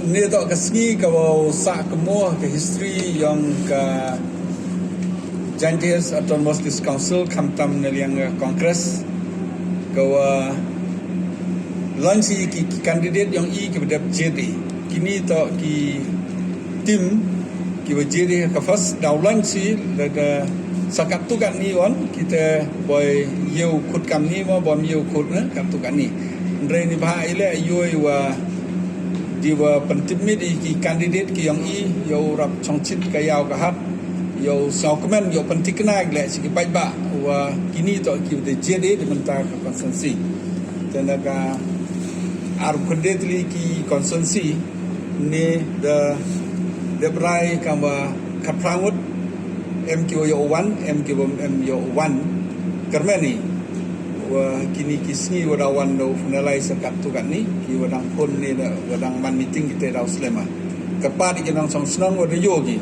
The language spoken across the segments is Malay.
ni tok kesengi kalau sak kemuh ke history yang ke Giants Autonomous Council kamtam neliang kongres kawa lansi ki kandidat yang ke bedap JD kini tok ki tim ki JD ke first daw lansi lada sakat tu kat ni on kita boy yeu khut kam ni ma bom yeu khut na kam tu kat ni ndre ni bah ile yoi wa diwa pentimit ki kandidat ki yang yo rap chongchit ka yaw ka hat yo saukemen yo pentikna gle siki bajba wa kini to ki de jede di mentar ka konsensi tenaga ar kondetli ki konsensi ne de brai kamba kaprangut MQ yo 1 MQ yo 1 kermeni wa kini kisni wadawan do funalai sekat tu kan ni ki wadang pun ni wadang man meeting kita daw selema kepat ki nang song senang wada yogi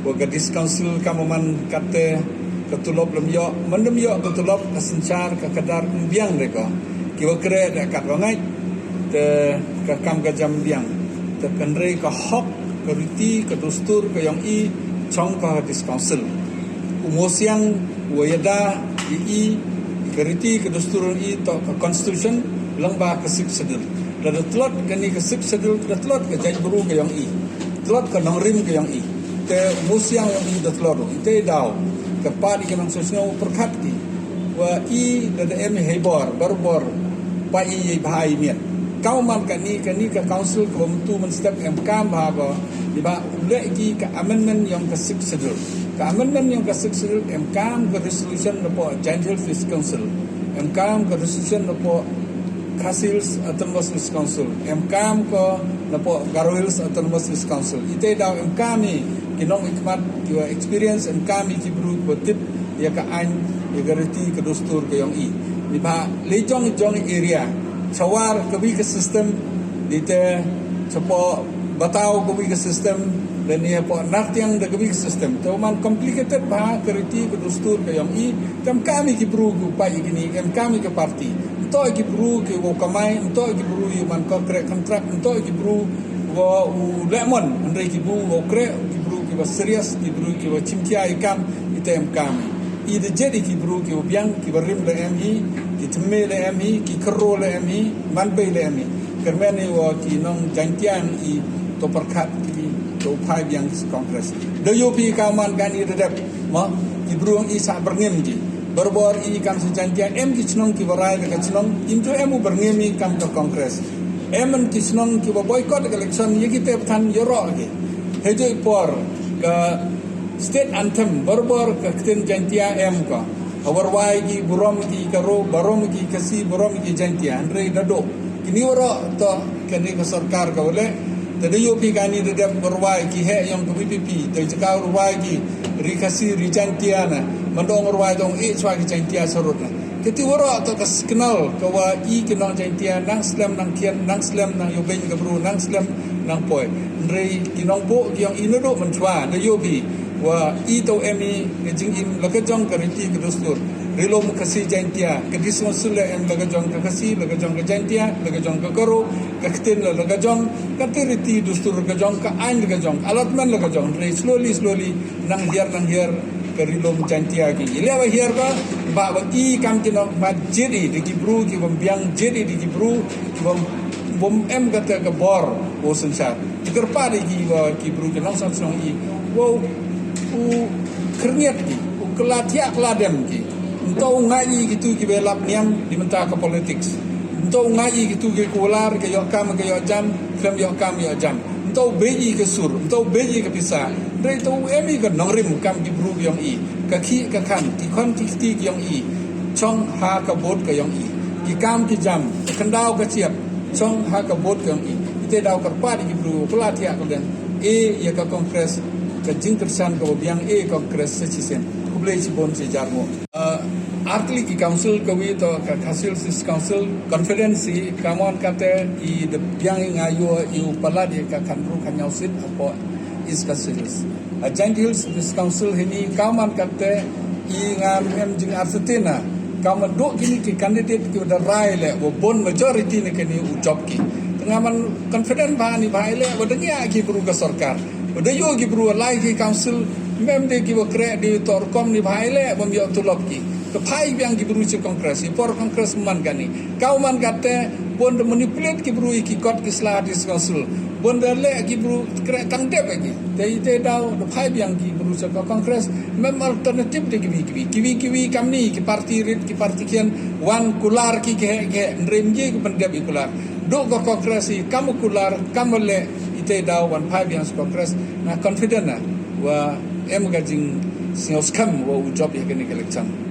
wa gadis council kamaman kate ketulop lem yo mendem yo ketulop kesencar ke kadar biang reka ki wa kre kat wangai te ka kam ka jam biang te kanre ka hok ke riti ke dustur ke yang chong ka gadis council umosiang wayada keriti kedusturan itu ke constitution lengba ke sip sedul dan telot kini ke sip sedul telot ke jai buru ke yang telot ke nongrim ke yang te musiang yang telot itu daw ke padi ke nang sosno perkat ki wa da em hebor barbor pa bahai miat kau man kani ke council ke bentu men step MK bahago di ba uleki ke amendment yang ke sip sedul ke amendment yang ke sip sedul MK ke resolution lepo Giants Council MK ke resolution lepo Khasils Autonomous Council MK ke lepo Garoils Autonomous Council ite daw MK mi kinong ikmat your experience MK mi ki bru botip ya ka an ya garati ke dustur ke yang di ba lejong area sawar kebi ke sistem dite sepo batau kebi ke sistem dan ia po nak yang de kebi ke sistem to man complicated ba keriti ke dustur ke yang kam kami ki bru ku pai gini kami ke parti to ki bru ke wo kamai to ki bru yu man kontrak to ki bru wo lemon andre ki bru wo kre ki bru ki ba serious ki bru ki wo chimtia ikam item kami ide jadi ki bru ki biang ki barim le ki temme le ki kro le man be le kermeni wo ki nong jantian to perkat ki to pai biang kongres de yopi kaman kan redap ma ki bru sa berngem ki berbor kam sejantian ki chnong ki barai ke chnong into berngemi kam to kongres ki chnong ki boycott election ye ki te than yoro ki hejo por ke state anthem berbor ke kten jantia ka awar ki burom ki karo barom ki kasi burom ki jantia andre dado kini woro to kini ke sarkar ka ole tadi yo pi kani de berwai ki he yang ke PPP te jaka berwai ki rikasi rijantia na mandong berwai dong swa ki jantia sorot na kiti woro to kas kenal ka wa kinong jantia nang slam nang kian nang slam nang yo ben ka bru nang slam nang poi andre kinong bo yang inodo menchwa de yo pi wa to jing in lagajong kariti ke dustur rilom kasi jantia ke disonsul en lagajong ke kasi lagajong ke jantia lagajong ke karo ke kten lagajong katiriti dustur lagajong ka ain lagajong allotment lagajong slowly nang hier ke rilom jantia ki ile wa hier ba kam tino ma jeri de ki bru ki biang jeri de ki bru ki bom kata ke bor o sensar tikerpa de ki bru ki nang sam song wow kerniat ki kelatia keladem ki entau ngai gitu ki belap niam di mentah ke politics entau ngai gitu ki kular ke yokam ke yojam klem yokam yojam entau beji ke sur entau beji ke pisah dari tu ke nongrim kam ki bru yang ke ki ke kan ki kontikti yang chong ha ke bot ke yang ki kam ki jam kendau ke siap chong ha ke bot ke yang ite dau kerpa di bru kelatia ke dan ya ke kongres ke jingkersan ke biang kongres secisen kublai cibon sejarmo artli ki council kawi to ka hasil sis council confidence kamon kate de biang ngayo paladi ka kanru kanyau sit apo is kasis Giant Hills Council ini kaman kate ngam jing arsetina kau menduk kini ki kandidat ki udah rai le wo bon majority ni kini ucap ki tengah man confident bah ni bah le wo dengia ki beru ke sarkar wo deyo ki beru lai ki council mem de ki wo kre di torkom ni bah le wo mi tulop ki ke pai yang ki beru ci kongres por kongres man gani kau man kate bon de manipulate ki beru ki kot ki sla di council bon de le ki beru kre tang de lagi te dau de pai yang ki beru ci kongres mem alternatif de kiwi kami ki parti rit ki parti kian wan kular ki ke ndremje ki pendep kular do ko kongres kamu kular kamu le ite dau wan pai yang kongres na confident na wa em gajing sios kam wa ujob ya kini election